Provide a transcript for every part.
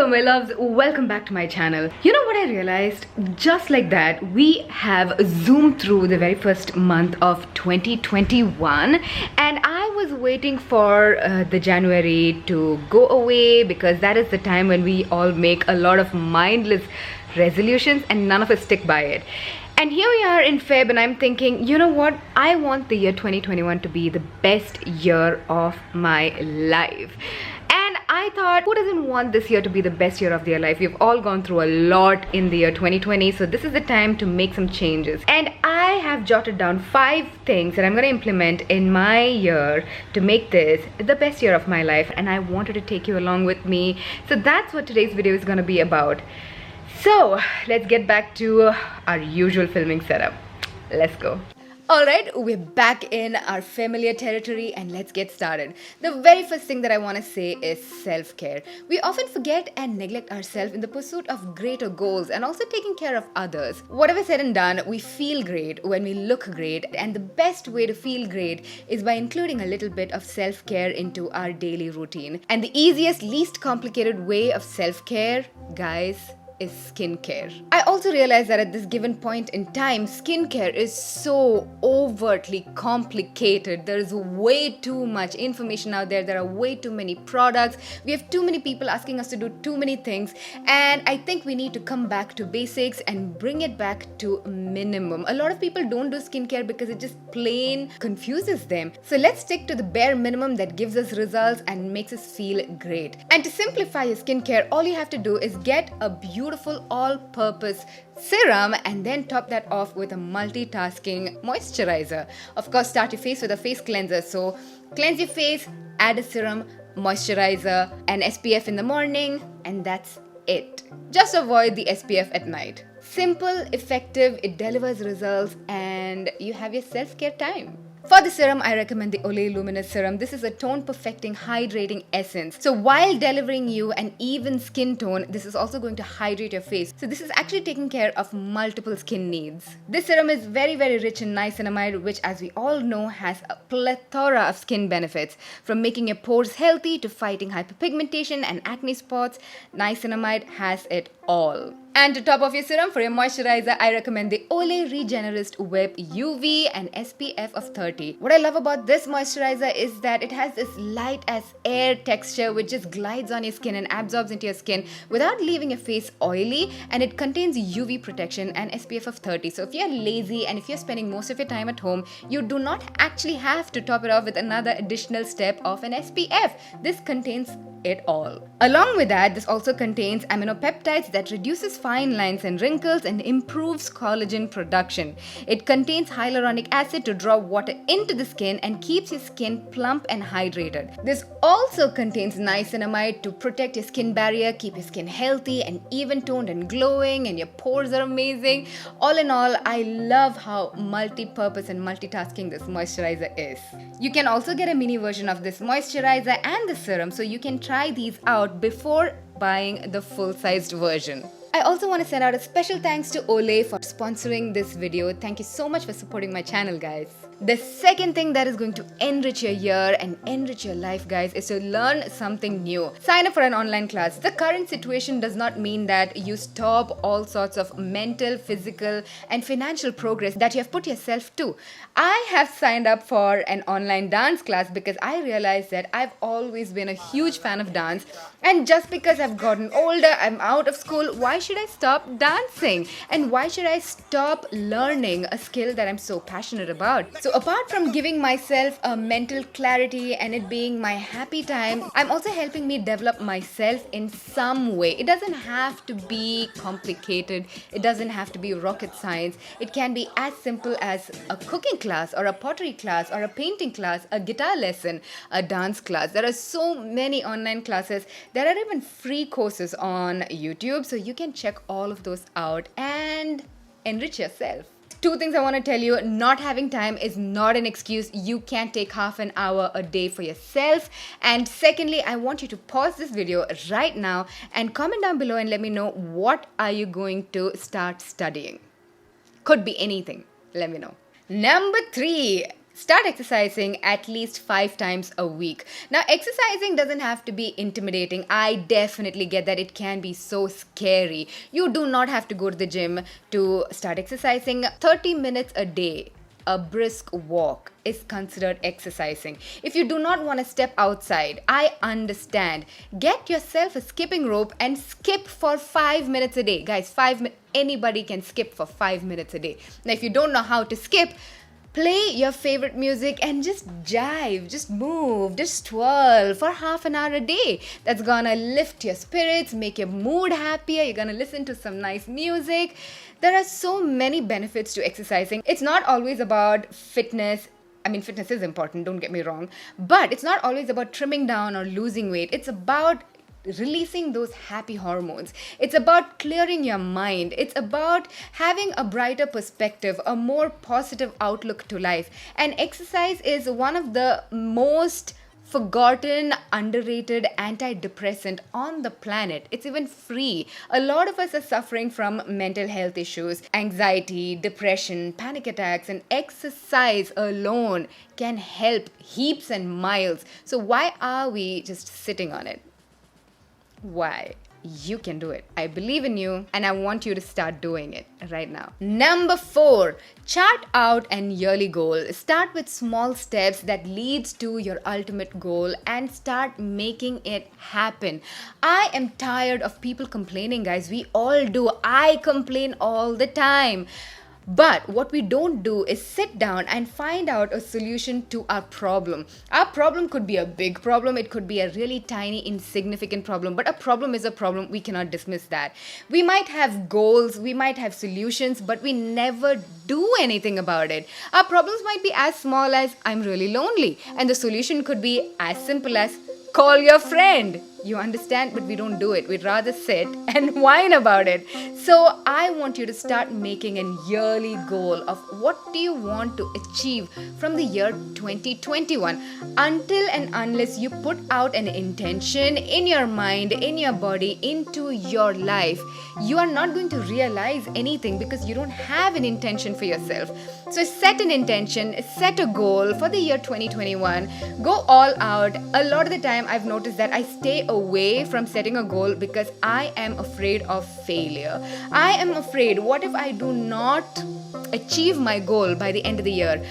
Hello my loves, welcome back to my channel. You know what I realized? Just like that, we have zoomed through the very first month of 2021 and I was waiting for the January to go away because that is the time when we all make a lot of mindless resolutions and none of us stick by it. And here we are in Feb and I'm thinking, you know what? I want the year 2021 to be the best year of my life. And I thought, who doesn't want this year to be the best year of their life? We've all gone through a lot in the year 2020, so this is the time to make some changes. And I have jotted down 5 things that I'm going to implement in my year to make this the best year of my life. And I wanted to take you along with me. So that's what today's video is going to be about. So let's get back to our usual filming setup. Let's go. Alright, we're back in our familiar territory and let's get started. The very first thing that I want to say is self-care. We often forget and neglect ourselves in the pursuit of greater goals and also taking care of others. Whatever said and done, we feel great when we look great, and the best way to feel great is by including a little bit of self-care into our daily routine. And the easiest, least complicated way of self-care, guys, is skincare. I also realized that at this given point in time, skincare is so overtly complicated. There is way too much information out there. There are way too many products. We have too many people asking us to do too many things. And I think we need to come back to basics and bring it back to a minimum. A lot of people don't do skincare because it just plain confuses them. So let's stick to the bare minimum that gives us results and makes us feel great. And to simplify your skincare, all you have to do is get a beautiful all-purpose serum and then top that off with a multitasking moisturizer. Of course, start your face with a face cleanser. So cleanse your face, add a serum, moisturizer, and SPF in the morning, and that's it. Just avoid the SPF at night. Simple, effective, it delivers results, and you have your self-care time. For the serum, I recommend the Olay luminous serum. This is a tone perfecting, hydrating essence. So while delivering you an even skin tone, this is also going to hydrate your face. So this is actually taking care of multiple skin needs. This serum is very, very rich in niacinamide, which, as we all know, has a plethora of skin benefits. From making your pores healthy to fighting hyperpigmentation and acne spots, niacinamide has it all. And to top off your serum, for your moisturizer, I recommend the Olay Regenerist Whip UV and SPF of 30. What I love about this moisturizer is that it has this light as air texture which just glides on your skin and absorbs into your skin without leaving your face oily, and it contains UV protection and SPF of 30. So if you're lazy and if you're spending most of your time at home, you do not actually have to top it off with another additional step of an SPF. This contains it all. Along with that, this also contains aminopeptides that reduces fine lines and wrinkles and improves collagen production. It contains hyaluronic acid to draw water into the skin and keeps your skin plump and hydrated. This also contains niacinamide to protect your skin barrier, keep your skin healthy and even toned and glowing, and your pores are amazing. All in all, I love how multi-purpose and multitasking this moisturizer is. You can also get a mini version of this moisturizer and the serum, so you can try these out before buying the full-sized version. I also want to send out a special thanks to Olay for sponsoring this video. Thank you so much for supporting my channel, guys. The second thing that is going to enrich your year and enrich your life, guys, is to learn something new. Sign up for an online class. The current situation does not mean that you stop all sorts of mental, physical, and financial progress that you have put yourself to. I have signed up for an online dance class because I realized that I've always been a huge fan of dance, and just because I've gotten older, I'm out of school, why should I stop dancing? And why should I stop learning a skill that I'm so passionate about? So apart from giving myself a mental clarity and it being my happy time, I'm also helping me develop myself in some way. It doesn't have to be complicated. It doesn't have to be rocket science. It can be as simple as a cooking class or a pottery class or a painting class, a guitar lesson, a dance class. There are so many online classes. There are even free courses on YouTube, so you can check all of those out and enrich yourself. 2 things I want to tell you. Not having time is not an excuse. You can take half an hour a day for yourself. And secondly, I want you to pause this video right now and comment down below and let me know, what are you going to start studying? Could be anything. Let me know. Number 3. Start exercising at least 5 times a week. Now, exercising doesn't have to be intimidating. I definitely get that it can be so scary. You do not have to go to the gym to start exercising. 30 minutes a day, a brisk walk is considered exercising. If you do not want to step outside, I understand. Get yourself a skipping rope and skip for 5 minutes a day. Guys, anybody can skip for 5 minutes a day. Now, if you don't know how to skip, play your favorite music and just jive, just move, just twirl for half an hour a day. That's gonna lift your spirits, make your mood happier. You're gonna listen to some nice music. There are so many benefits to exercising. It's not always about fitness. I mean, fitness is important, don't get me wrong. But it's not always about trimming down or losing weight. It's about releasing those happy hormones. It's about clearing your mind. It's about having a brighter perspective, a more positive outlook to life. And exercise is one of the most forgotten, underrated antidepressant on the planet. It's even free. A lot of us are suffering from mental health issues, anxiety, depression, panic attacks, and exercise alone can help heaps and miles. So why are we just sitting on it? Why? You can do it. I believe in you and I want you to start doing it right now. Number 4, chart out an yearly goal. Start with small steps that leads to your ultimate goal and start making it happen. I am tired of people complaining, guys. We all do. I complain all the time. But what we don't do is sit down and find out a solution to our problem. Our problem could be a big problem. It could be a really tiny, insignificant problem. But a problem is a problem. We cannot dismiss that. We might have goals, we might have solutions, but we never do anything about it. Our problems might be as small as I'm really lonely. And the solution could be as simple as call your friend. You understand? But we don't do it. We'd rather sit and whine about it. So I want you to start making a yearly goal of what do you want to achieve from the year 2021. Until and unless you put out an intention in your mind, in your body, into your life, you are not going to realize anything because you don't have an intention for yourself. So set an intention, set a goal for the year 2021. Go all out. A lot of the time I've noticed that I stay away from setting a goal because I am afraid of failure. I am afraid, what if I do not achieve my goal by the end of the year?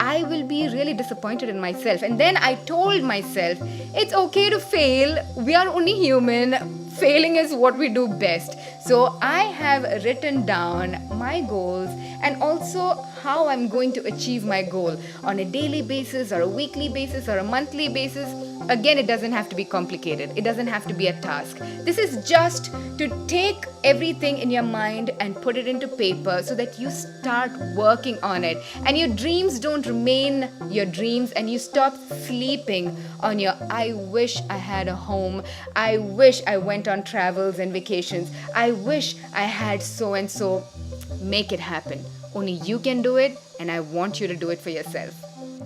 I will be really disappointed in myself. And then I told myself, it's okay to fail. We are only human. Failing is what we do best. So I have written down my goals and also how I'm going to achieve my goal on a daily basis or a weekly basis or a monthly basis. Again, it doesn't have to be complicated. It doesn't have to be a task. This is just to take everything in your mind and put it into paper so that you start working on it. And your dreams don't remain your dreams and you stop sleeping on your I wish I had a home. I wish I went on travels and vacations. I wish I had so and so. Make it happen. Only you can do it, and I want you to do it for yourself.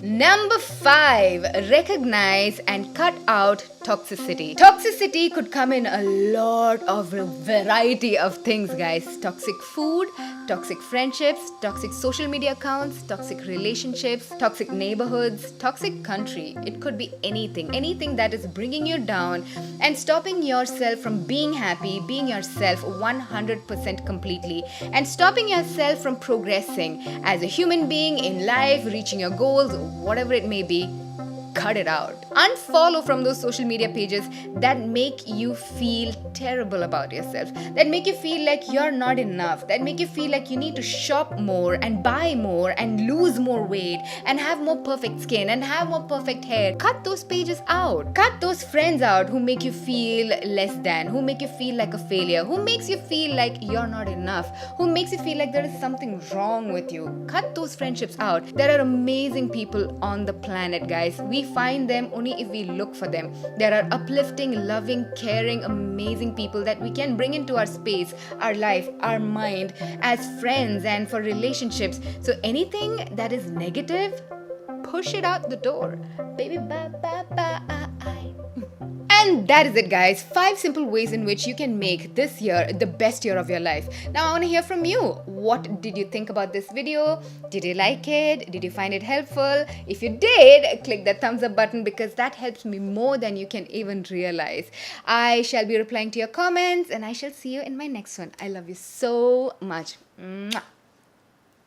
Number 5, recognize and cut out toxicity. Toxicity could come in a lot of variety of things, guys. Toxic food, toxic friendships, toxic social media accounts, toxic relationships, toxic neighborhoods, toxic country. It could be anything. Anything that is bringing you down and stopping yourself from being happy, being yourself 100% completely, and stopping yourself from progressing as a human being in life, reaching your goals, whatever it may be. Cut it out. Unfollow from those social media pages that make you feel terrible about yourself, that make you feel like you're not enough, that make you feel like you need to shop more and buy more and lose more weight and have more perfect skin and have more perfect hair. Cut those pages out. Cut those friends out who make you feel less than, who make you feel like a failure, who makes you feel like you're not enough, who makes you feel like there is something wrong with you. Cut those friendships out. There are amazing people on the planet, guys. We find them only if we look for them. There are uplifting, loving, caring, amazing people that we can bring into our space, our life, our mind as friends and for relationships. So anything that is negative, push it out the door. Baby, bye, bye, bye, I. And that is it, guys. 5 simple ways in which you can make this year the best year of your life. Now I want to hear from you. What did you think about this video? Did you like it? Did you find it helpful? If you did, click that thumbs up button because that helps me more than you can even realize. I shall be replying to your comments and I shall see you in my next one. I love you so much. Mwah.